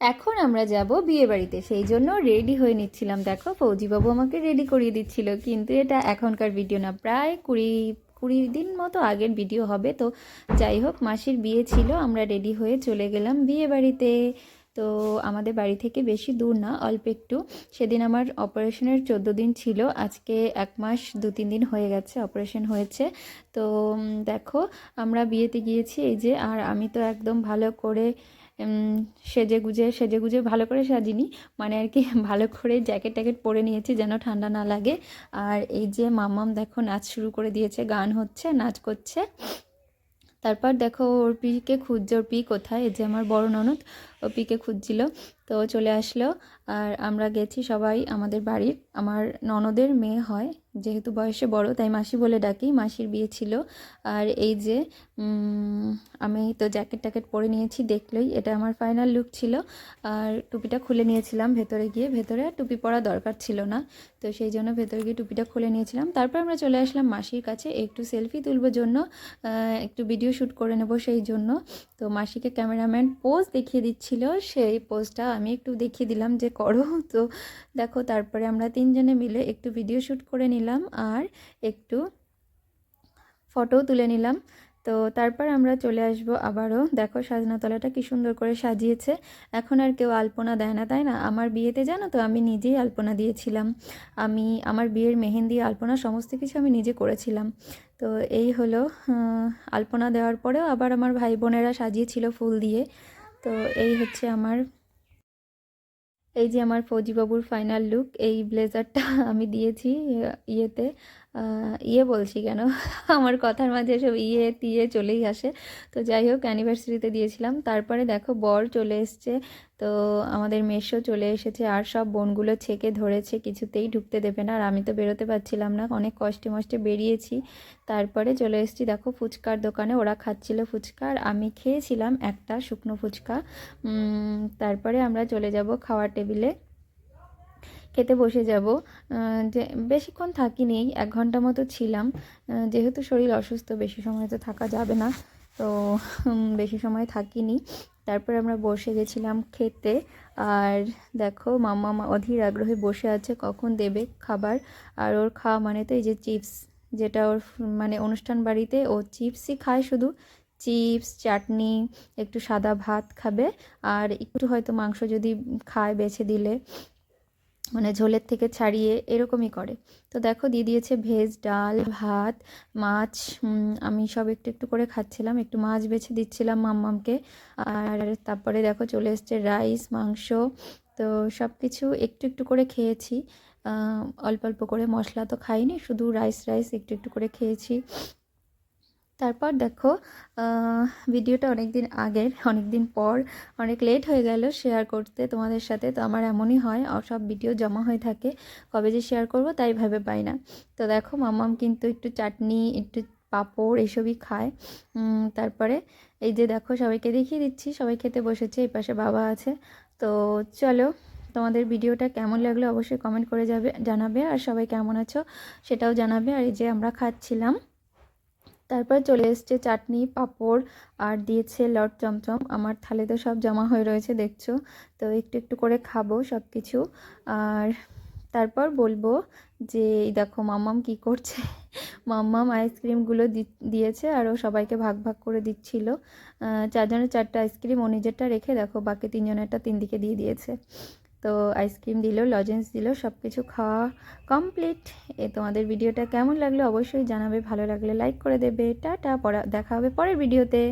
এখন আমরা যাব বিয়ে বাড়িতে, সেই জন্য রেডি হয়ে নিচ্ছিলাম। দেখো ফৌজিবাবু আমাকে রেডি করিয়ে দিচ্ছিল, কিন্তু এটা এখনকার ভিডিও না, প্রায় কুড়ি কুড়ি দিন মতো আগের ভিডিও হবে। তো যাই হোক, মাসির বিয়ে ছিল, আমরা রেডি হয়ে চলে গেলাম বিয়ে বাড়িতে। তো আমাদের বাড়ি থেকে বেশি দূর না, অল্প একটু। সেদিন আমার অপারেশনের 14 দিন ছিল, আজকে 1 মাস 2-3 দিন হয়ে গেছে অপারেশন হয়েছে। তো দেখো আমরা বিয়েতে গিয়েছি, এই যে। আর আমি তো একদম ভালো করে সেজে গুজে ভালো করে সাজিনি, মানে আর কি ভালো করে জ্যাকেট ট্যাকেট পরে নিয়েছি যেন ঠান্ডা না লাগে। আর এই যে মাম্মাম দেখো নাচ শুরু করে দিয়েছে, গান হচ্ছে, নাচ করছে। তারপর দেখো ওর পিকে খুঁজছে, ওর পি কোথায়, এই যে আমার বড় ননদ, ও পিকে খুঁজছিল। তো চলে আসলো। আর আমরা গেছি সবাই আমাদের বাড়ির, আমার ননদের মেয়ে হয়, যেহেতু বয়সে বড় তাই মাসি বলে ডাকি, মাসির বিয়ে ছিল। আর এই যে আমি তো জ্যাকেট ট্যাকেট পরে নিয়েছি, দেখলেই এটা আমার ফাইনাল লুক ছিল। আর টুপিটা খুলে নিয়েছিলাম ভেতরে গিয়ে, ভেতরে আর টুপি পরা দরকার ছিল না, তো সেই জন্য ভেতরে গিয়ে টুপিটা খুলে নিয়েছিলাম। তারপর আমরা চলে আসলাম মাসির কাছে একটু সেলফি তুলবার জন্য, একটু ভিডিও শ্যুট করে নেব সেই জন্য। তো মাসিকে ক্যামেরাম্যান পোজ দেখিয়ে দিচ্ছিল, সেই পোজটা আমি একটু দেখিয়ে দিলাম যে করো। তো দেখো তারপরে আমরা 3 জনে মিলে একটু ভিডিও শ্যুট করে নিলাম আর একটু ফটোও তুলে নিলাম। তো তারপর আমরা চলে আসব আবারও। দেখো সাজনাতলাটা কি সুন্দর করে সাজিয়েছে। এখন আর কেউ আলপনা দেয় না, তাই না? আমার বিয়েতে জানো তো আমি নিজেই আলপনা দিয়েছিলাম। আমি আমার বিয়ের মেহেন্দি, আলপনা সমস্ত কিছু আমি নিজে করেছিলাম। তো এই হলো, আলপনা দেওয়ার পরেও আবার আমার ভাই বোনেরা সাজিয়েছিল ফুল দিয়ে। তো এই হচ্ছে আমার, এই যে আমার ফৌজিবাবুর ফাইনাল লুক। এই ব্লেজারটা আমি দিয়েছি ইয়েতে, ইয়ে বলছি কেন আমার কথার মাঝে সব ইয়ে টিয়ে চলেই আসে। তো যাই হোক, অ্যানিভার্সারিতে দিয়েছিলাম। তারপরে দেখো বর চলে এসছে, তো আমাদের মেসও চলে এসেছে, আর সব বোনগুলো ছেঁকে ধরেছে, কিছুতেই ঢুকতে দেবে না। আর আমি তো বেরোতে পারছিলাম না, অনেক কষ্টে মষ্টে বেরিয়েছি। তারপরে চলে এসেছি দেখো ফুচকার দোকানে, ওরা খাচ্ছিল ফুচকা আর আমি খেয়েছিলাম একটা শুকনো ফুচকা। তারপরে আমরা চলে যাব খাওয়ার টেবিলে, খেতে বসে যাব। যে বেশিক্ষণ থাকিনি, 1 ঘন্টা মতো ছিলাম, যেহেতু শরীর অসুস্থ বেশি সময় তো থাকা যাবে না, তো বেশি সময় থাকিনি। তারপর আমরা বসে গেছিলাম খেতে। আর দেখো মাম্মা অধীর আগ্রহে বসে আছে কখন দেবে খাবার। আর ওর খাওয়া মানে তো এই যে চিপস, যেটা ওর মানে অনুষ্ঠান বাড়িতে ও চিপসই খায় শুধু, চিপস, চাটনি, একটু সাদা ভাত খাবে, আর একটু হয়তো মাংস যদি খায় বেছে দিলে, মানে ঝোলের থেকে ছাড়িয়ে এরকমই করে। তো দেখো দিয়ে দিয়েছে ভেজ, ডাল, ভাত, মাছ। আমি সব একটু একটু করে খাচ্ছিলাম, একটু মাছ বেছে দিচ্ছিলাম মাম্মামকে। আর তারপরে দেখো চলে এসছে রাইস, মাংস। তো সব কিছু একটু একটু করে খেয়েছি, অল্প অল্প করে, মশলা তো খাইনি, শুধু রাইস রাইস একটু একটু করে খেয়েছি। তারপর দেখো ভিডিওটা অনেক দিন আগের, অনেক দিন পর, অনেক লেট হয়ে গেল শেয়ার করতে তোমাদের সাথে। তো আমার এমনই হয়, সব ভিডিও জমা হয়ে থাকে, কবে যে শেয়ার করব তাই ভেবে পাই না। তো দেখো মাম্মাম কিন্তু একটু চাটনি, একটু পাঁপড় এসবই খায়। তারপরে এই যে দেখো সবাইকে দেখিয়ে দিচ্ছি, সবাই খেতে বসেছে, এই পাশে বাবা আছে। তো চলো, তোমাদের ভিডিওটা কেমন লাগলো অবশ্যই কমেন্ট করে জানাবে, আর সবাই কেমন আছো সেটাও জানাবে। আর এই যে আমরা খাচ্ছিলাম, তারপর চলে এসছে চাটনি, পাঁপড়, আর দিয়েছে লট চমচম। আমার থালে তো সব জমা হয়ে রয়েছে দেখছো, তো একটু একটু করে খাবো সব কিছু। আর তারপর বলবো যে এই দেখো মাম্মাম কি করছে। মাম্মাম আইসক্রিমগুলো দিয়েছে আর ও সবাইকে ভাগ ভাগ করে দিচ্ছিল। 4 জনের 4টা আইসক্রিম, ও নিজেরটা রেখে দেখো বাকি 3 জনেরটা 3 দিকে দিয়ে দিয়েছে। তো আইসক্রিম দিল, লজেন্স দিল, সব কিছু খাওয়া কমপ্লিট। তোমাদের ভিডিওটা কেমন লাগলো অবশ্যই জানাবে, ভালো লাগলে লাইক করে দেবে। টাটা, দেখা হবে পরের ভিডিওতে।